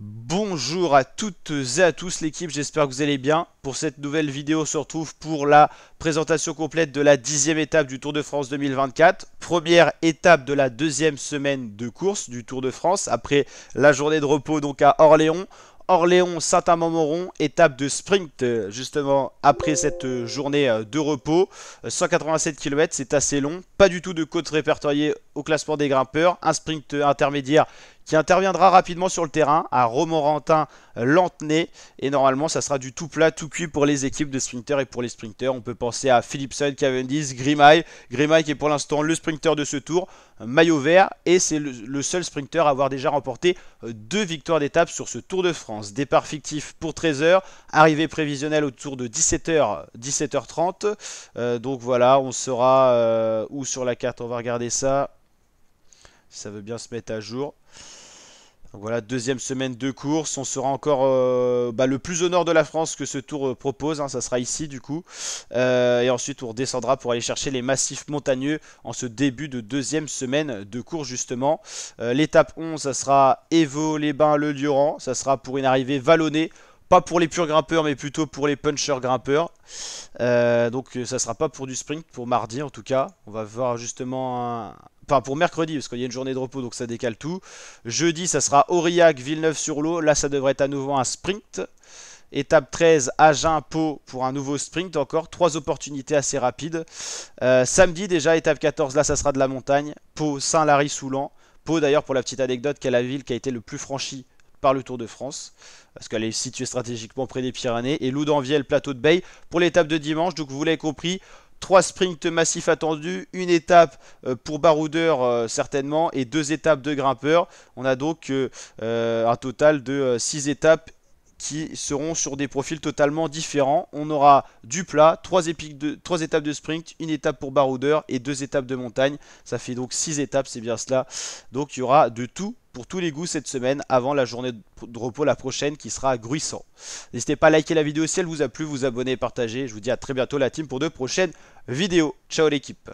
Bonjour à toutes et à tous l'équipe, j'espère que vous allez bien. Pour cette nouvelle vidéo, on se retrouve pour la présentation complète de la 10e étape du Tour de France 2024. Première étape de la deuxième semaine de course du Tour de France, après la journée de repos donc à Orléans. Orléans-Saint-Amand-Montrond, étape de sprint justement après cette journée de repos. 187 km, c'est assez long. Pas du tout de côte répertoriée au classement des grimpeurs. Un sprint intermédiaire qui interviendra rapidement sur le terrain à Romorantin-Lanthenay. Et normalement, ça sera du tout plat, tout cuit pour les équipes de sprinteurs et pour les sprinteurs. On peut penser à Philipsen, Cavendish, Grimay. Grimay qui est pour l'instant le sprinter de ce tour, maillot vert. Et c'est le seul sprinter à avoir déjà remporté 2 victoires d'étape sur ce Tour de France. Départ fictif pour 13h, arrivée prévisionnelle autour de 17h, 17h30. Donc voilà, on sera où sur la carte, on va regarder ça. Si ça veut bien se mettre à jour. Donc voilà, deuxième semaine de course, on sera encore le plus au nord de la France que ce tour propose, hein, ça sera ici du coup. Et ensuite on redescendra pour aller chercher les massifs montagneux en ce début de deuxième semaine de course justement. L'étape 11, ça sera Évaux-les-Bains-le-Durand, ça sera pour une arrivée vallonnée. Pas pour les purs grimpeurs, mais plutôt pour les punchers grimpeurs. Donc ça sera pas pour du sprint, pour mardi en tout cas. On va voir justement Enfin pour mercredi, parce qu'il y a une journée de repos, donc ça décale tout. Jeudi, ça sera Aurillac, Villeneuve-sur-Lot. Là, ça devrait être à nouveau un sprint. Étape 13, Agen-Pau pour un nouveau sprint encore. 3 opportunités assez rapides. Samedi déjà, étape 14, là, ça sera de la montagne. Pau, Saint-Lary-Soulan. Pau d'ailleurs, pour la petite anecdote, qui est la ville qui a été le plus franchie par le Tour de France, parce qu'elle est située stratégiquement près des Pyrénées. Et Loudanvielle, plateau de Beille pour l'étape de dimanche. Donc vous l'avez compris, 3 sprints massifs attendus, une étape pour baroudeurs certainement, et 2 étapes de grimpeurs. On a donc un total de 6 étapes qui seront sur des profils totalement différents. On aura du plat, 3 étapes de sprint, une étape pour baroudeur et 2 étapes de montagne. Ça fait donc 6 étapes, c'est bien cela. Donc il y aura de tout pour tous les goûts cette semaine avant la journée de repos la prochaine qui sera à Gruissant. N'hésitez pas à liker la vidéo si elle vous a plu, vous abonner et partager. Je vous dis à très bientôt la team pour de prochaines vidéos. Ciao l'équipe.